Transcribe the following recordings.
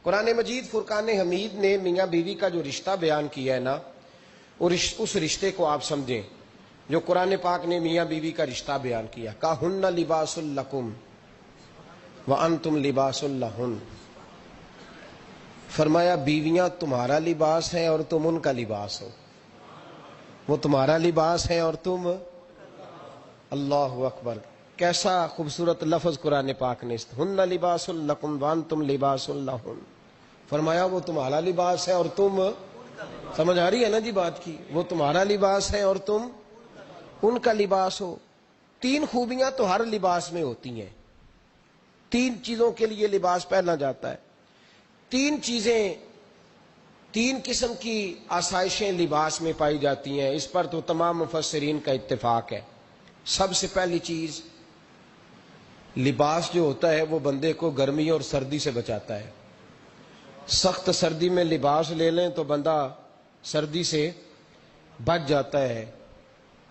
قرآن مجید فرقان حمید نے میاں بیوی کا جو رشتہ بیان کیا ہے نا، اس رشتے کو آپ سمجھیں جو قرآن پاک نے میاں بیوی کا رشتہ بیان کیا. کہن لباس لکم وانتم لباس لہن. فرمایا بیویاں تمہارا لباس ہیں اور تم ان کا لباس ہو. وہ تمہارا لباس ہے اور تم. اللہ اکبر، کیسا خوبصورت لفظ قرآن پاک نے. ہن لباس لکم وانتم لباس لہن. فرمایا وہ تمہارا لباس ہے اور تم. سمجھ آ رہی ہے نا جی بات کی؟ وہ تمہارا لباس ہے اور تم ان کا لباس ہو. تین خوبیاں تو ہر لباس میں ہوتی ہیں. تین چیزوں کے لیے لباس پہنا جاتا ہے. تین چیزیں، تین قسم کی آسائشیں لباس میں پائی جاتی ہیں. اس پر تو تمام مفسرین کا اتفاق ہے. سب سے پہلی چیز، لباس جو ہوتا ہے وہ بندے کو گرمی اور سردی سے بچاتا ہے. سخت سردی میں لباس لے لیں تو بندہ سردی سے بچ جاتا ہے.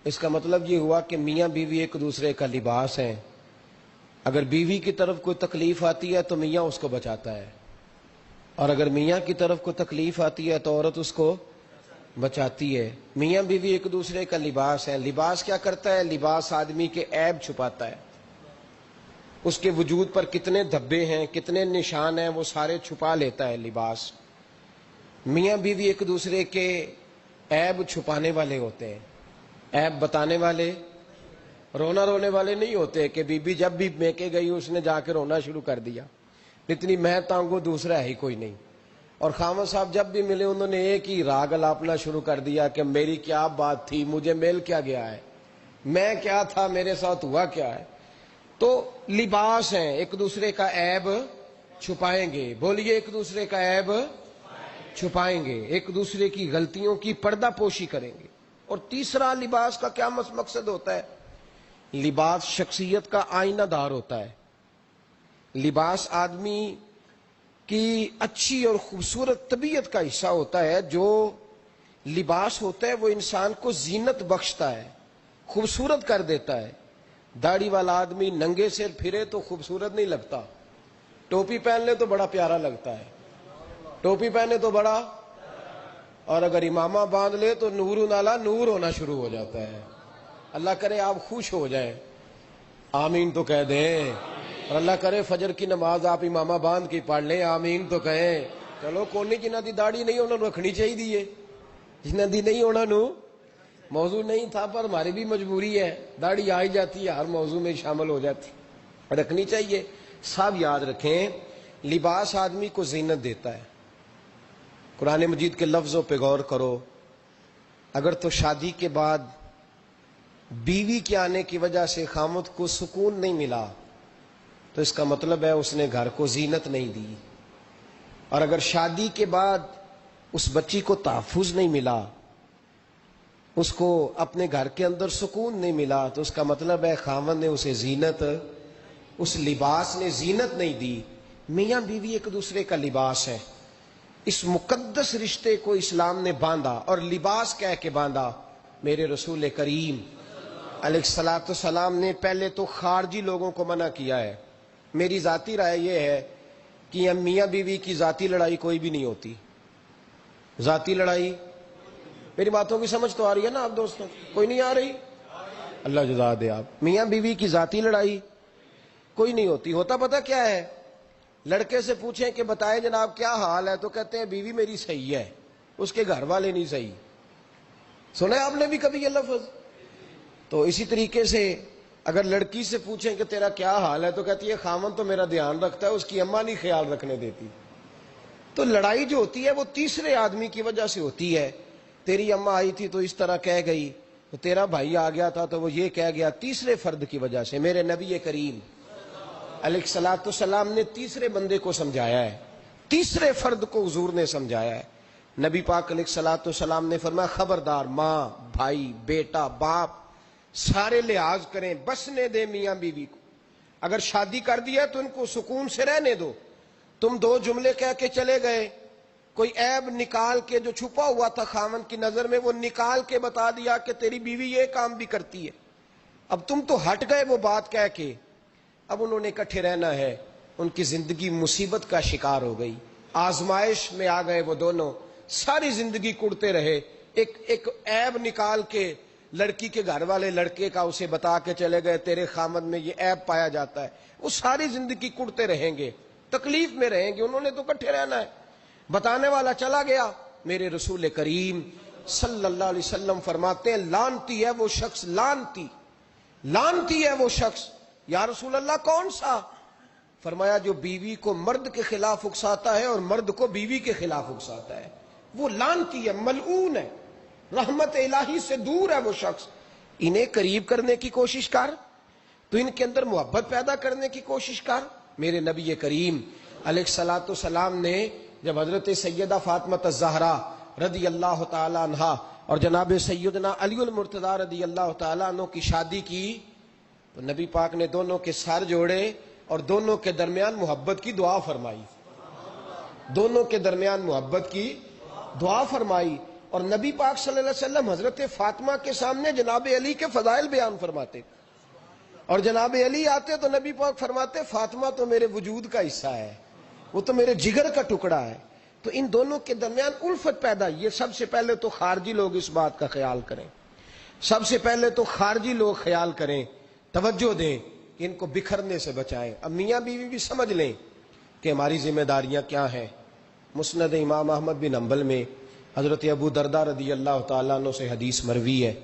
اس کا مطلب یہ ہوا کہ میاں بیوی ایک دوسرے کا لباس ہیں. اگر بیوی کی طرف کوئی تکلیف آتی ہے تو میاں اس کو بچاتا ہے، اور اگر میاں کی طرف کوئی تکلیف آتی ہے تو عورت اس کو بچاتی ہے. میاں بیوی ایک دوسرے کا لباس ہے. لباس کیا کرتا ہے؟ لباس آدمی کے عیب چھپاتا ہے. اس کے وجود پر کتنے دھبے ہیں، کتنے نشان ہیں، وہ سارے چھپا لیتا ہے لباس. میاں بیوی ایک دوسرے کے عیب چھپانے والے ہوتے ہیں. عیب بتانے والے، رونا رونے والے نہیں ہوتے کہ بی بی جب بھی میکے گئی اس نے جا کے رونا شروع کر دیا. اتنی میں تانگو دوسرا ہے ہی کوئی نہیں. اور خاوند صاحب جب بھی ملے انہوں نے ایک ہی راگ الاپنا شروع کر دیا کہ میری کیا بات تھی، مجھے مل کیا گیا ہے، میں کیا تھا، میرے ساتھ ہوا کیا ہے. تو لباس ہیں، ایک دوسرے کا عیب چھپائیں گے. بولیے، ایک دوسرے کا عیب چھپائیں گے، ایک دوسرے کی غلطیوں کی پردہ پوشی کریں گے. اور تیسرا، لباس کا کیا مقصد ہوتا ہے؟ لباس شخصیت کا آئینہ دار ہوتا ہے. لباس آدمی کی اچھی اور خوبصورت طبیعت کا حصہ ہوتا ہے. جو لباس ہوتا ہے وہ انسان کو زینت بخشتا ہے، خوبصورت کر دیتا ہے. داڑھی والا آدمی ننگے سے پھرے تو خوبصورت نہیں لگتا، ٹوپی پہن لے تو بڑا پیارا لگتا ہے. ٹوپی پہنے تو بڑا، اور اگر امامہ باندھ لے تو نور نالا نور ہونا شروع ہو جاتا ہے. اللہ کرے آپ خوش ہو جائیں، آمین تو کہہ دیں. اور اللہ کرے فجر کی نماز آپ امامہ باندھ کی پڑھ لیں، آمین تو کہیں. چلو کوئی جنہ دی داڑھی نہیں انہوں نے رکھنی چاہیے، جنہ دی نہیں انہوں نے موضوع نہیں تھا، پر ہماری بھی مجبوری ہے، داڑھی آ ہی جاتی ہے، ہر موضوع میں شامل ہو جاتی، رکھنی چاہیے. سب یاد رکھیں، لباس آدمی کو زینت دیتا ہے. قرآن مجید کے لفظوں پہ غور کرو. اگر تو شادی کے بعد بیوی کے آنے کی وجہ سے خامد کو سکون نہیں ملا تو اس کا مطلب ہے اس نے گھر کو زینت نہیں دی. اور اگر شادی کے بعد اس بچی کو تحفظ نہیں ملا، اس کو اپنے گھر کے اندر سکون نہیں ملا، تو اس کا مطلب ہے خامد نے اسے زینت، اس لباس نے زینت نہیں دی. میاں بیوی ایک دوسرے کا لباس ہے. اس مقدس رشتے کو اسلام نے باندھا، اور لباس کہہ کے باندھا. میرے رسول کریم علیہ الصلوۃ والسلام نے پہلے تو خارجی لوگوں کو منع کیا ہے. میری ذاتی رائے یہ ہے کہ میاں بیوی کی ذاتی لڑائی کوئی بھی نہیں ہوتی. ذاتی لڑائی، میری باتوں کی سمجھ تو آ رہی ہے نا آپ دوستوں؟ کوئی نہیں آ رہی؟ اللہ جزا دے. آپ میاں بیوی کی ذاتی لڑائی کوئی نہیں ہوتی. ہوتا پتہ کیا ہے؟ لڑکے سے پوچھیں کہ بتائے جناب کیا حال ہے، تو کہتے ہیں بیوی میری صحیح ہے، اس کے گھر والے نہیں صحیح. سنا ہے آپ نے بھی کبھی یہ لفظ؟ تو اسی طریقے سے اگر لڑکی سے پوچھیں کہ تیرا کیا حال ہے تو کہتی ہے خامن تو میرا دھیان رکھتا ہے، اس کی اماں نہیں خیال رکھنے دیتی. تو لڑائی جو ہوتی ہے وہ تیسرے آدمی کی وجہ سے ہوتی ہے. تیری اماں آئی تھی تو اس طرح کہہ گئی، تو تیرا بھائی آ گیا تھا تو وہ یہ کہہ گیا، تیسرے فرد کی وجہ سے. میرے نبی کریم علیہ الصلوۃ والسلام نے تیسرے بندے کو سمجھایا ہے، تیسرے فرد کو حضور نے سمجھایا ہے. نبی پاک علیہ الصلوۃ والسلام نے فرمایا خبردار، ماں، بھائی، بیٹا، باپ سارے لحاظ کریں، بسنے دیں میاں بیوی کو. اگر شادی کر دیا تو ان کو سکون سے رہنے دو. تم دو جملے کہہ کے چلے گئے، کوئی عیب نکال کے جو چھپا ہوا تھا خامن کی نظر میں وہ نکال کے بتا دیا کہ تیری بیوی یہ کام بھی کرتی ہے. اب تم تو ہٹ گئے وہ بات کہہ کے، اب انہوں نے اکٹھے رہنا ہے، ان کی زندگی مصیبت کا شکار ہو گئی. آزمائش میں آ گئے وہ دونوں، ساری زندگی کڑتے رہے، ایک عیب نکال کے لڑکی کے گھر والے لڑکے کا اسے بتا کے چلے گئے تیرے خامد میں یہ عیب پایا جاتا ہے، وہ ساری زندگی کڑتے رہیں گے، تکلیف میں رہیں گے، انہوں نے تو کٹھے رہنا ہے۔ بتانے والا چلا گیا، میرے رسول کریم صلی اللہ علیہ وسلم فرماتے ہیں لعنتی ہے وہ شخص، لعنتی ہے وہ شخص۔ یا رسول اللہ کون سا؟ فرمایا جو بیوی کو مرد کے خلاف اکساتا ہے اور مرد کو بیوی کے خلاف اکساتا ہے، وہ لعنتی ہے، ملعون ہے، رحمت الہی سے دور ہے وہ شخص۔ انہیں قریب کرنے کی کوشش کر، تو ان کے اندر محبت پیدا کرنے کی کوشش کر۔ میرے نبی کریم علیہ الصلوۃ والسلام نے جب حضرت سیدہ فاطمہ الزہرا رضی اللہ تعالی عنہا اور جناب سیدنا علی المرتضیٰ رضی اللہ تعالی عنہ کی شادی کی تو نبی پاک نے دونوں کے سر جوڑے اور دونوں کے درمیان محبت کی دعا فرمائی، دونوں کے درمیان محبت کی دعا فرمائی۔ اور نبی پاک صلی اللہ علیہ وسلم حضرت فاطمہ کے سامنے جناب علی کے فضائل بیان فرماتے، اور جناب علی آتے تو نبی پاک فرماتے فاطمہ تو میرے وجود کا حصہ ہے، وہ تو میرے جگر کا ٹکڑا ہے۔ تو ان دونوں کے درمیان الفت پیدا، یہ سب سے پہلے تو خارجی لوگ اس بات کا خیال کریں، سب سے پہلے تو خارجی لوگ خیال کریں، توجہ دیں کہ ان کو بکھرنے سے بچائیں۔ اب میاں بیوی بھی سمجھ لیں کہ ہماری ذمہ داریاں کیا ہیں۔ مسند امام احمد بن حنبل میں حضرت ابو درداء رضی اللہ تعالیٰ عنہ سے حدیث مروی ہے،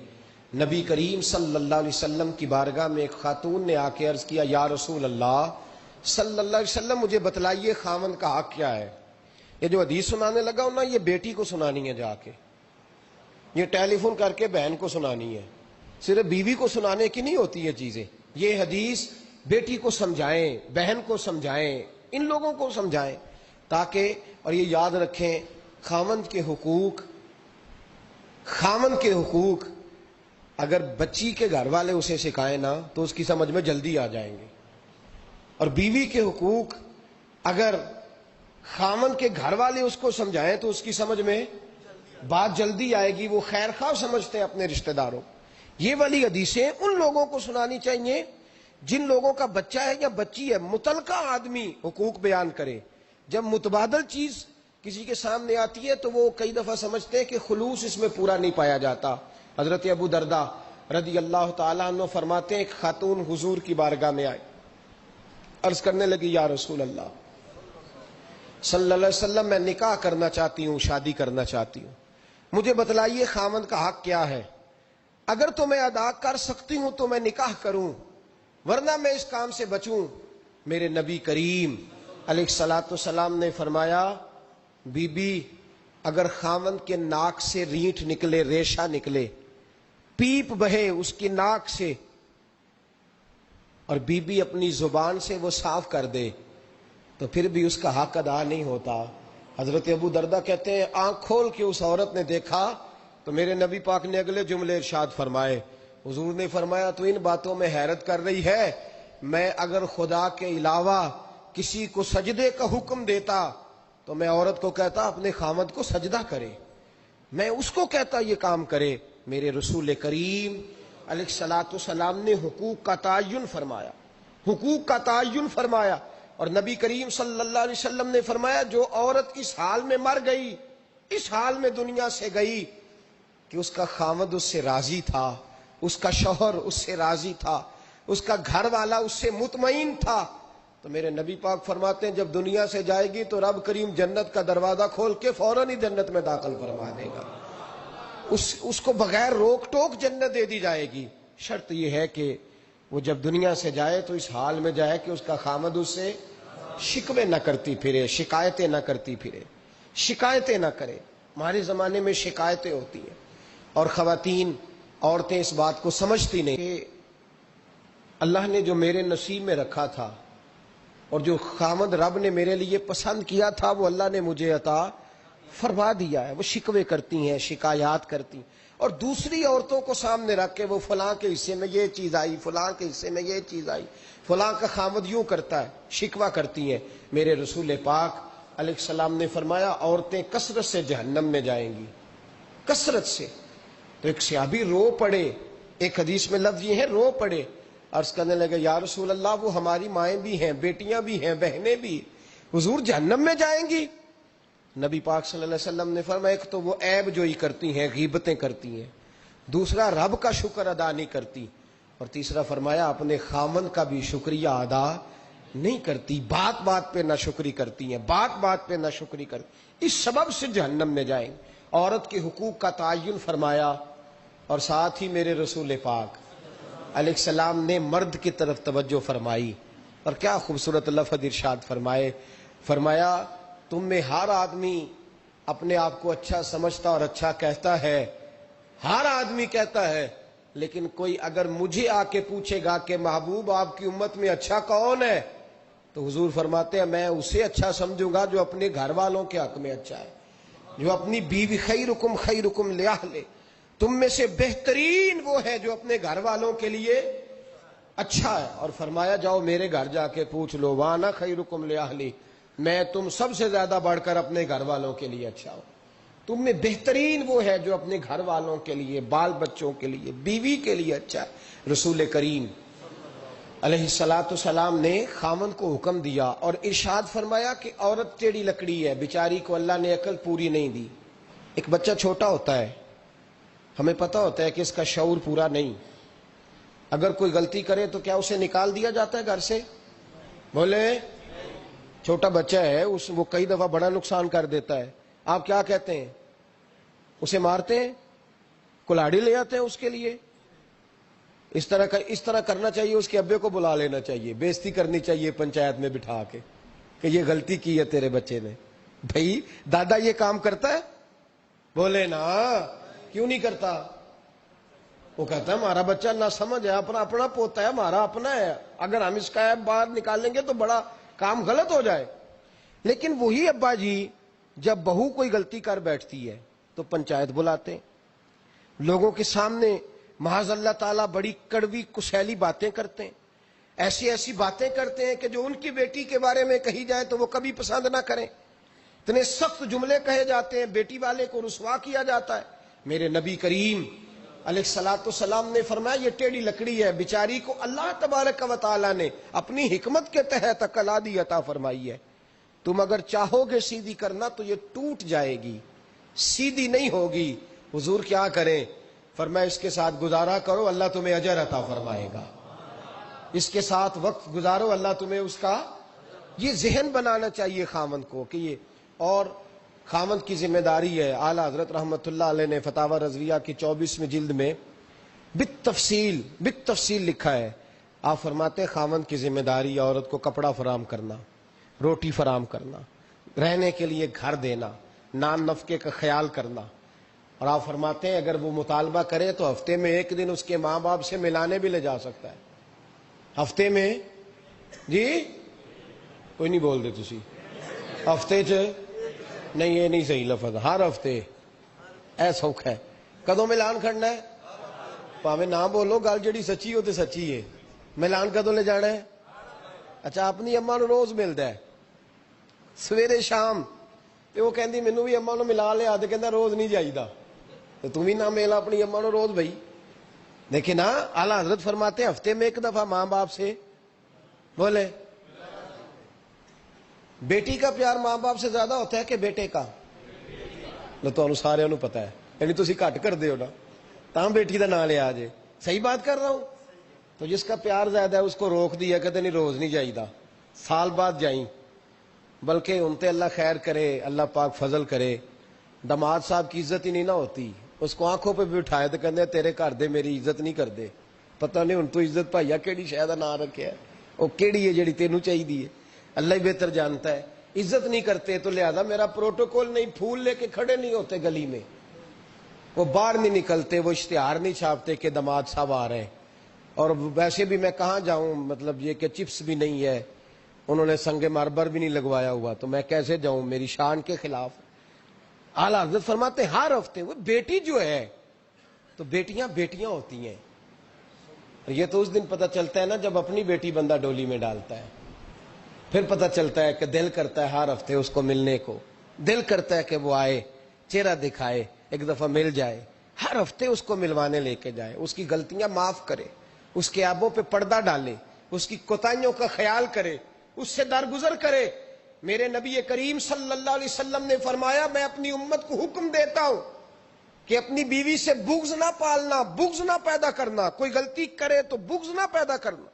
نبی کریم صلی اللہ علیہ وسلم کی بارگاہ میں ایک خاتون نے آ کے عرض کیا یا رسول اللہ صلی اللہ علیہ وسلم مجھے بتلائیے خاوند کا حق کیا ہے۔ یہ جو حدیث سنانے لگا ہوں نا، یہ بیٹی کو سنانی ہے، جا کے یہ ٹیلی فون کر کے بہن کو سنانی ہے، صرف بیوی کو سنانے کی نہیں ہوتی یہ چیزیں۔ یہ حدیث بیٹی کو سمجھائیں، بہن کو سمجھائیں، ان لوگوں کو سمجھائیں تاکہ، اور یہ یاد رکھیں خاوند کے حقوق اگر بچی کے گھر والے اسے سکھائیں نا تو اس کی سمجھ میں جلدی آ جائیں گے، اور بیوی کے حقوق اگر خاوند کے گھر والے اس کو سمجھائیں تو اس کی سمجھ میں بات جلدی آئے گی، وہ خیر خواہ سمجھتے ہیں اپنے رشتہ داروں۔ یہ والی حدیثیں ان لوگوں کو سنانی چاہیے جن لوگوں کا بچہ ہے یا بچی ہے، متعلقہ آدمی حقوق بیان کرے۔ جب متبادل چیز کسی کے سامنے آتی ہے تو وہ کئی دفعہ سمجھتے ہیں کہ خلوص اس میں پورا نہیں پایا جاتا۔ حضرت ابو درداء رضی اللہ تعالیٰ عنہ فرماتے ہیں ایک خاتون حضور کی بارگاہ میں آئی، عرض کرنے لگی یا رسول اللہ صلی اللہ علیہ وسلم میں نکاح کرنا چاہتی ہوں، شادی کرنا چاہتی ہوں، مجھے بتلائیے خاوند کا حق کیا ہے، اگر تو میں ادا کر سکتی ہوں تو میں نکاح کروں ورنہ میں اس کام سے بچوں۔ میرے نبی کریم علیہ الصلوۃ والسلام نے فرمایا بی بی اگر خاوند کے ناک سے رینٹ نکلے، ریشہ نکلے، پیپ بہے اس کی ناک سے، اور بی بی اپنی زبان سے وہ صاف کر دے تو پھر بھی اس کا حق ادا نہیں ہوتا۔ حضرت ابو درداء کہتے ہیں آنکھ کھول کے اس عورت نے دیکھا تو میرے نبی پاک نے اگلے جملے ارشاد فرمائے، حضور نے فرمایا تو ان باتوں میں حیرت کر رہی ہے، میں اگر خدا کے علاوہ کسی کو سجدے کا حکم دیتا تو میں عورت کو کہتا اپنے خاوند کو سجدہ کرے، میں اس کو کہتا یہ کام کرے۔ میرے رسول کریم علیہ الصلوۃ والسلام نے حقوق کا تعین فرمایا، حقوق کا تعین فرمایا، اور نبی کریم صلی اللہ علیہ وسلم نے فرمایا جو عورت اس حال میں مر گئی، اس حال میں دنیا سے گئی کہ اس کا خاوند اس سے راضی تھا، اس کا شوہر اس سے راضی تھا، اس کا گھر والا اس سے مطمئن تھا، تو میرے نبی پاک فرماتے ہیں جب دنیا سے جائے گی تو رب کریم جنت کا دروازہ کھول کے فوراً ہی جنت میں داخل فرما دے گا، اس کو بغیر روک ٹوک جنت دے دی جائے گی۔ شرط یہ ہے کہ وہ جب دنیا سے جائے تو اس حال میں جائے کہ اس کا خاوند اس سے شکوے نہ کرتی پھرے، شکایتیں نہ کرتی پھرے، شکایتیں نہ کرے۔ ہمارے زمانے میں شکایتیں ہوتی ہیں اور خواتین، عورتیں اس بات کو سمجھتی نہیں کہ اللہ نے جو میرے نصیب میں رکھا تھا اور جو خاوند رب نے میرے لیے پسند کیا تھا وہ اللہ نے مجھے عطا فرما دیا ہے۔ وہ شکوے کرتی ہیں، شکایات کرتی ہیں، اور دوسری عورتوں کو سامنے رکھ کے وہ فلاں کے حصے میں یہ چیز آئی، فلاں کے حصے میں یہ چیز آئی، فلاں کا خاوند یوں کرتا ہے، شکوہ کرتی ہیں۔ میرے رسول پاک علیہ السلام نے فرمایا عورتیں کثرت سے جہنم میں جائیں گی، کثرت سے۔ تو ایک صحابی رو پڑے، ایک حدیث میں لفظ یہ ہے رو پڑے، عرض کرنے لگے یا رسول اللہ وہ ہماری مائیں بھی ہیں، بیٹیاں بھی ہیں، بہنیں بھی، حضور جہنم میں جائیں گی؟ نبی پاک صلی اللہ علیہ وسلم نے فرمایا ایک تو وہ عیب جوئی کرتی ہیں، غیبتیں کرتی ہیں، دوسرا رب کا شکر ادا نہیں کرتی، اور تیسرا فرمایا اپنے خامند کا بھی شکریہ ادا نہیں کرتی، بات بات پہ ناشکری کرتی ہیں، بات بات پہ ناشکری کرتی، اس سبب سے جہنم میں جائیں۔ عورت کے حقوق کا تعین فرمایا، اور ساتھ ہی میرے رسول پاک علیہ السلام نے مرد کی طرف توجہ فرمائی، اور کیا خوبصورت لفظ ارشاد فرمایا تم میں ہر آدمی اپنے آپ کو اچھا سمجھتا اور اچھا کہتا ہے، ہر آدمی کہتا ہے، لیکن کوئی اگر مجھے آ کے پوچھے گا کہ محبوب آپ کی امت میں اچھا کون ہے، تو حضور فرماتے ہیں میں اسے اچھا سمجھوں گا جو اپنے گھر والوں کے حق میں اچھا ہے، جو اپنی بیوی خیرکم لأہلہ، تم میں سے بہترین وہ ہے جو اپنے گھر والوں کے لیے اچھا ہے۔ اور فرمایا جاؤ میرے گھر جا کے پوچھ لو، وانا خیرکم لأہلی، میں تم سب سے زیادہ بڑھ کر اپنے گھر والوں کے لیے اچھا ہوں، تم میں بہترین وہ ہے جو اپنے گھر والوں کے لیے، بال بچوں کے لیے، بیوی کے لیے اچھا ہے۔ رسول کریم علیہ السلام نے خامن کو حکم دیا اور ارشاد فرمایا کہ عورت ٹیڑھی لکڑی ہے، بیچاری کو اللہ نے عقل پوری نہیں دی۔ ایک بچہ چھوٹا ہوتا ہے، ہمیں پتہ ہوتا ہے کہ اس کا شعور پورا نہیں، اگر کوئی غلطی کرے تو کیا اسے نکال دیا جاتا ہے گھر سے؟ بولے، چھوٹا بچہ ہے، وہ کئی دفعہ بڑا نقصان کر دیتا ہے، آپ کیا کہتے ہیں؟ اسے مارتے ہیں، کلاڑی لے آتے ہیں اس کے لیے؟ اس طرح کرنا چاہیے، اس کے ابے کو بلا لینا چاہیے، بےزتی کرنی چاہیے پنچایت میں بٹھا کے کہ یہ غلطی کی ہے تیرے بچے نے۔ بھائی دادا یہ کام کرتا ہے؟ بولے نا، کیوں نہیں کرتا؟ وہ کہتا ہے ہمارا بچہ نہ سمجھ ہے، اپنا پوتا ہے، ہمارا اپنا ہے، اگر ہم اس کا باہر نکالیں گے تو بڑا کام غلط ہو جائے۔ لیکن وہی ابا جی جب بہو کوئی غلطی کر بیٹھتی ہے تو پنچایت بلاتے ہیں، لوگوں کے سامنے محض اللہ تعالیٰ بڑی کڑوی کسیلی باتیں کرتے ہیں، ایسی باتیں کرتے ہیں کہ جو ان کی بیٹی کے بارے میں کہی جائے تو وہ کبھی پسند نہ کریں، اتنے سخت جملے کہے جاتے ہیں، بیٹی والے کو رسوا کیا جاتا ہے۔ میرے نبی کریم علیہ السلام نے فرمایا یہ ٹیڑھی لکڑی ہے، بیچاری کو اللہ تبارک و تعالیٰ نے اپنی حکمت کے تحت عقل عادی عطا فرمائی ہے، تم اگر چاہو گے سیدھی کرنا تو یہ ٹوٹ جائے گی، سیدھی نہیں ہوگی۔ حضور کیا کریں؟ فرمایا اس کے ساتھ گزارا کرو، اللہ تمہیں اجر عطا فرمائے گا، اس کے ساتھ وقت گزارو، اللہ تمہیں اس کا، یہ ذہن بنانا چاہیے خامند کو کہ یہ، اور خامند کی ذمہ داری ہے۔ اعلیٰ حضرت رحمۃ اللہ علیہ نے فتاوی رضویہ کی 24ویں جلد میں بالتفصیل لکھا ہے، آپ فرماتے ہیں خامند کی ذمہ داری عورت کو کپڑا فراہم کرنا، روٹی فراہم کرنا، رہنے کے لیے گھر دینا، نان نفقے کا خیال کرنا، اور آپ فرماتے ہیں اگر وہ مطالبہ کرے تو ہفتے میں ایک دن اس کے ماں باپ سے ملانے بھی لے جا سکتا ہے، ہفتے میں، جی کوئی نہیں بول دے تسی، ہفتے نہیں، یہ نہیں صحیح لفظ، ہر ہفتے اے سوکھ ہے، کدوں ملان کھڑنا ہے؟ پاویں نہ بولو، گل جڑی سچی ہو تے سچی ہے، ملان کدوں لے جانا ہے؟ اچھا اپنی اما نو روز ملتا ہے سویرے شام، تے وہ کہندی مینوں بھی اما نو ملا لیا، تے کہندا روز نہیں جائیدا، تے تم بھی نہ ملا اپنی اما نو روز بھائی۔ لیکن نا اعلیٰ حضرت فرماتے ہیں ہفتے میں ایک دفعہ ماں باپ سے، بولے، بیٹی کا پیار ماں باپ سے زیادہ ہوتا ہے کہ بیٹے کا؟ تو سارے انہوں پتا ہے، یعنی تسی گھٹ کر دے ہو نا، تاں بیٹی دا نام لیا جے، صحیح بات کر رہا ہوں؟ تو جس کا پیار زیادہ ہے اس کو روک دیا، کہتے نہیں روز نہیں جائیدا، سال بعد جائیں، بلکہ ان تے اللہ خیر کرے، اللہ پاک فضل کرے، داماد صاحب کی عزت ہی نہیں نہ ہوتی، اس کو آنکھوں پہ بھی اٹھائے تو کہتے ہیں تیرے گھر دے میری عزت نہیں کر دے، پتہ نہیں ان تو عزت بھائیا کیڑی شاید نام رکھے ہے، وہ کیڑی ہے جڑی تینوں چاہیے ہے، اللہ ہی بہتر جانتا ہے۔ عزت نہیں کرتے تو لہذا میرا پروٹوکول نہیں، پھول لے کے کھڑے نہیں ہوتے گلی میں، وہ باہر نہیں نکلتے، وہ اشتہار نہیں چھاپتے کہ داماد صاحب آ رہے ہیں، اور ویسے بھی میں کہاں جاؤں، مطلب یہ کہ چپس بھی نہیں ہے، انہوں نے سنگ مرمر بھی نہیں لگوایا ہوا، تو میں کیسے جاؤں، میری شان کے خلاف۔ اعلیٰ حضرت فرماتے ہیں ہر ہفتے وہ بیٹی جو ہے، تو بیٹیاں ہوتی ہیں، یہ تو اس دن پتہ چلتا ہے نا جب اپنی بیٹی بندہ ڈولی میں ڈالتا ہے، پھر پتہ چلتا ہے کہ دل کرتا ہے ہر ہفتے اس کو ملنے کو، دل کرتا ہے کہ وہ آئے، چہرہ دکھائے، ایک دفعہ مل جائے، ہر ہفتے اس کو ملوانے لے کے جائے، اس کی غلطیاں معاف کرے، اس کے عیبوں پہ پردہ ڈالے، اس کی کوتاہیوں کا خیال کرے، اس سے درگزر کرے، میرے نبی کریم صلی اللہ علیہ وسلم نے فرمایا میں اپنی امت کو حکم دیتا ہوں کہ اپنی بیوی سے بغض نہ پالنا، بغض نہ پیدا کرنا، کوئی غلطی کرے تو بغض نہ پیدا کرنا،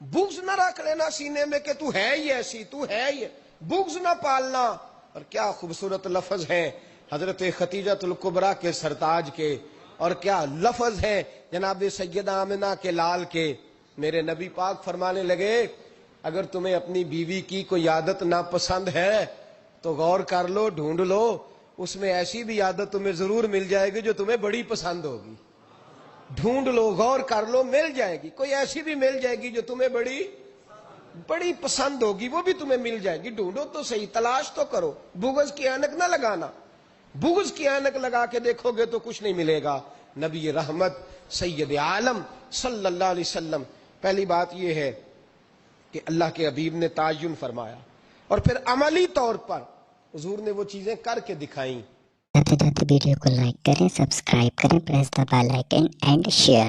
بغض نہ رکھ لینا سینے میں کہ تو ہے ہی ایسی، تو ہے ہی، بغض نہ پالنا۔ اور کیا خوبصورت لفظ ہیں حضرت خدیجہ الکبریٰ کے سرتاج کے، اور کیا لفظ ہیں جناب سیدہ آمنہ کے لال کے۔ میرے نبی پاک فرمانے لگے اگر تمہیں اپنی بیوی کی کوئی عادت ناپسند ہے تو غور کر لو، ڈھونڈ لو، اس میں ایسی بھی عادت تمہیں ضرور مل جائے گی جو تمہیں بڑی پسند ہوگی۔ ڈھونڈ لو، غور کر لو، مل جائے گی، کوئی ایسی بھی مل جائے گی جو تمہیں بڑی پسند ہوگی، وہ بھی تمہیں مل جائے گی۔ ڈھونڈو تو صحیح، تلاش تو کرو، بغض کی اینک نہ لگانا، بغض کی اینک لگا کے دیکھو گے تو کچھ نہیں ملے گا۔ نبی رحمت سید عالم صلی اللہ علیہ وسلم، پہلی بات یہ ہے کہ اللہ کے حبیب نے تعین فرمایا، اور پھر عملی طور پر حضور نے وہ چیزیں کر کے دکھائیں۔ جاتے جاتے ویڈیو کو لائک کریں، سبسکرائب کریں، press the bell icon and share.